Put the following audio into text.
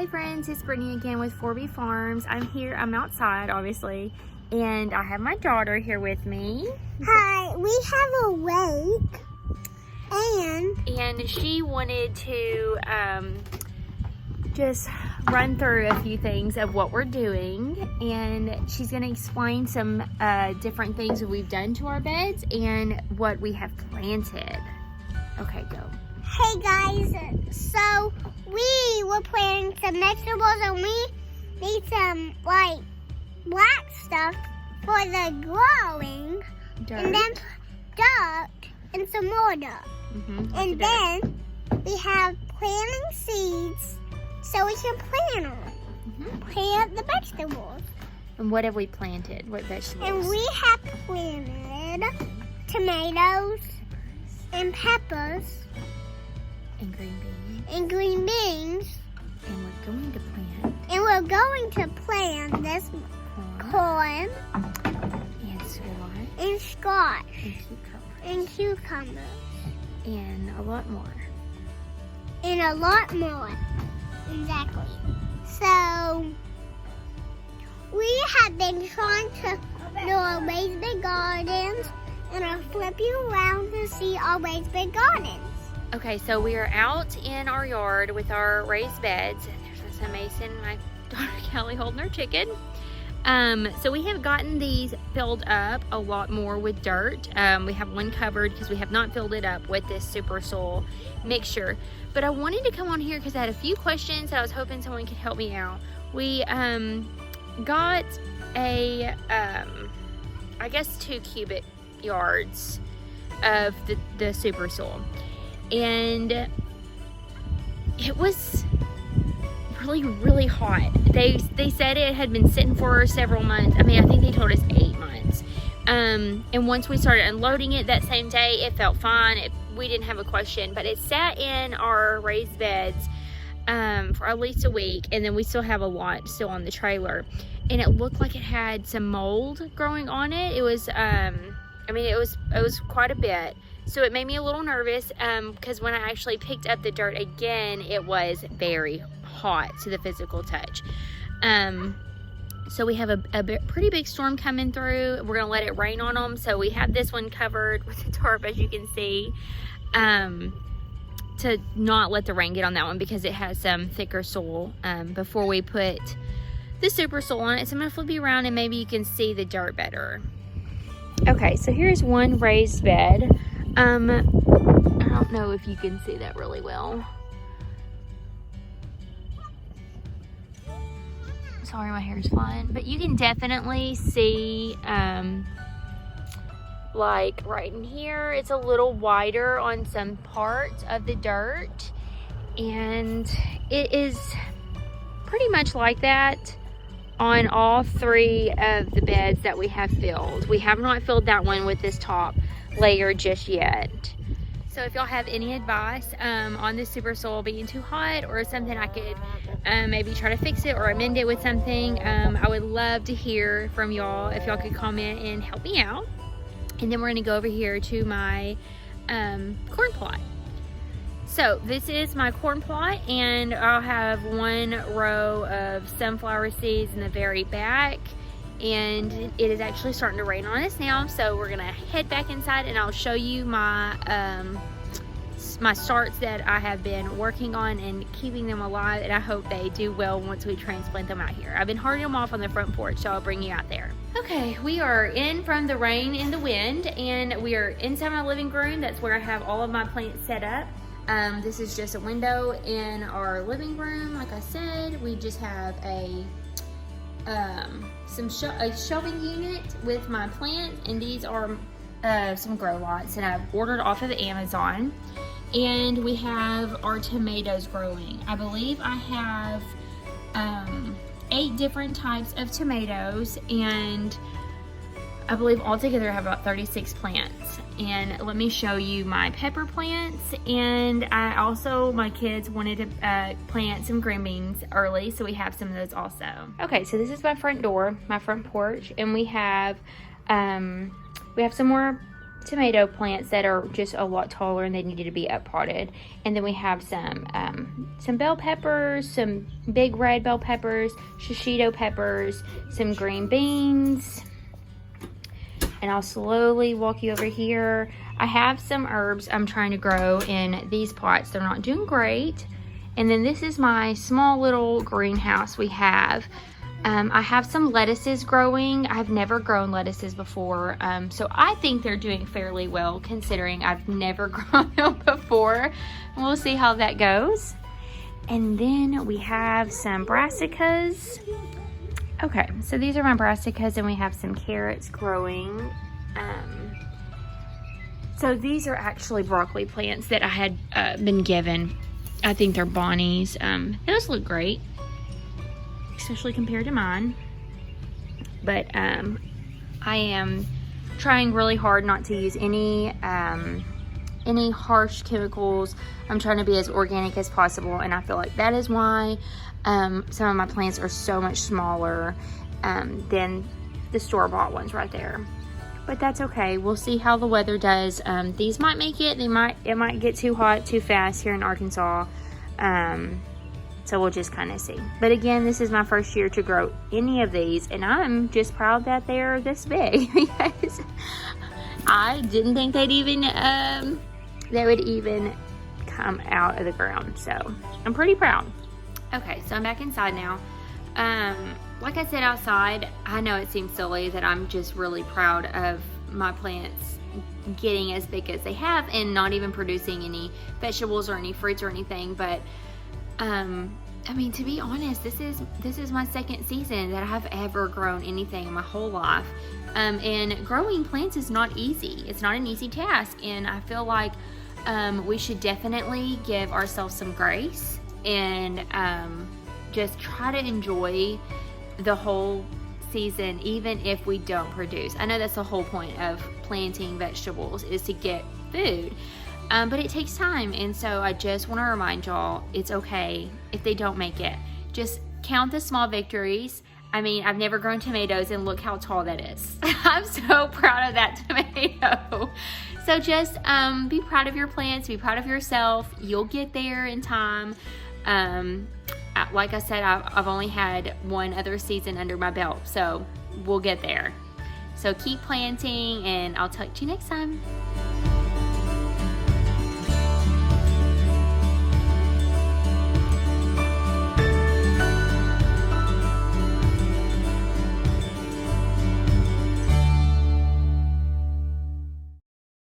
Hey friends, it's Brittany again with 4B Farms. I'm outside obviously, and I have my daughter here with me. Hi, we have a lake, and she wanted to just run through a few things of what we're doing, and she's going to explain some different things that we've done to our beds and what we have planted. Okay, go. Hey guys, so we were planting some vegetables and we need some like black stuff for the growing, Dirt. and then dirt and some more dirt. And then we have planting seeds so we can plant the vegetables. And what have we planted? What vegetables? And we have planted tomatoes and peppers And green beans. and green beans. And we're going to plant This corn corn and squash and and squash cucumbers and a lot more. and a lot more. Exactly. So we have been trying to do our raised bed gardens, and I'll flip you around to see our raised bed gardens. Okay, so we are out in our yard with our raised beds. There's my son Mason, my daughter Callie holding her chicken. So we have gotten these filled up a lot more with dirt. We have one covered because we have not filled it up with this super soil mixture. But I wanted to come on here because I had a few questions that I was hoping someone could help me out. We got a, I guess 2 cubic yards of the super soil. And it was really hot. They said it had been sitting for several months. I mean, I think they told us 8 months. And once we started unloading it that same day, it felt fine. We didn't have a question, but it sat in our raised beds for at least a week, and then we still have a lot still on the trailer, and it looked like it had some mold growing on it. It was I mean, it was quite a bit. So it made me a little nervous because when I actually picked up the dirt again, it was very hot to the physical touch. So we have a pretty big storm coming through. We're going to let it rain on them. So we have this one covered with the tarp, as you can see, to not let the rain get on that one because it has some thicker soil before we put the super soil on it. So I'm going to flip you around and maybe you can see the dirt better. Okay, so here's one raised bed. I don't know if you can see that really well. Sorry, my hair's flying, but you can definitely see, like right in here, it's a little wider on some parts of the dirt, and it is pretty much like that on all 3 of the beds that we have filled. We have not filled that one with this top layer just yet. So if y'all have any advice on this super soil being too hot or something I could maybe try to fix it or amend it with something, I would love to hear from y'all if y'all could comment and help me out. And then we're going to go over here to my corn plot. So this is my corn plot, and I'll have 1 row of sunflower seeds in the very back, and it is actually starting to rain on us now, so we're gonna head back inside and I'll show you my my starts that I have been working on and keeping them alive, and I hope they do well once we transplant them out here. I've been harding them off on the front porch, so I'll bring you out there. Okay, we are in from the rain and the wind, and we are inside my living room. That's where I have all of my plants set up. This is just a window in our living room. Like I said, we just have a shelving unit with my plants, and these are some grow lights that I've ordered off of Amazon. And we have our tomatoes growing. I believe I have 8 different types of tomatoes, and I believe altogether I have about 36 plants. And let me show you my pepper plants. And I also, my kids wanted to plant some green beans early, so we have some of those also. Okay, so this is my front door, my front porch, and we have some more tomato plants that are just a lot taller and they needed to be up potted. And then we have some bell peppers, some big red bell peppers, shishito peppers, some green beans. And I'll slowly walk you over here. I have some herbs I'm trying to grow in these pots. They're not doing great. And then this is my small little greenhouse we have. I have some lettuces growing. I've never grown lettuces before, so I think they're doing fairly well considering I've never grown them before. We'll see how that goes. And then we have some brassicas. Okay, so these are my brassicas, and we have some carrots growing. So these are actually broccoli plants that I had been given. I think they're Bonnie's. Those look great, especially compared to mine. But I am trying really hard not to use any harsh chemicals. I'm trying to be as organic as possible, and I feel like that is why some of my plants are so much smaller than the store-bought ones right there. But that's okay. We'll see how the weather does. These might make it. It might get too hot too fast here in Arkansas. So we'll just kind of see. But again, this is my first year to grow any of these, and I'm just proud that they're this big because I didn't think they would even come out of the ground. So I'm pretty proud. Okay, so I'm back inside now. Like I said outside, I know it seems silly that I'm just really proud of my plants getting as big as they have and not even producing any vegetables or any fruits or anything. But I mean, to be honest, this is my second season that I have ever grown anything in my whole life. And growing plants is not easy. It's not an easy task, and I feel like we should definitely give ourselves some grace and just try to enjoy the whole season, even if we don't produce. I know that's the whole point of planting vegetables, is to get food, but it takes time. And so I just want to remind y'all, it's okay if they don't make it. Just count the small victories. I mean, I've never grown tomatoes, and look how tall that is. I'm so proud of that tomato. So just be proud of your plants, be proud of yourself. You'll get there in time. Like I said, I've only had one other season under my belt, so we'll get there. So keep planting, and I'll talk to you next time.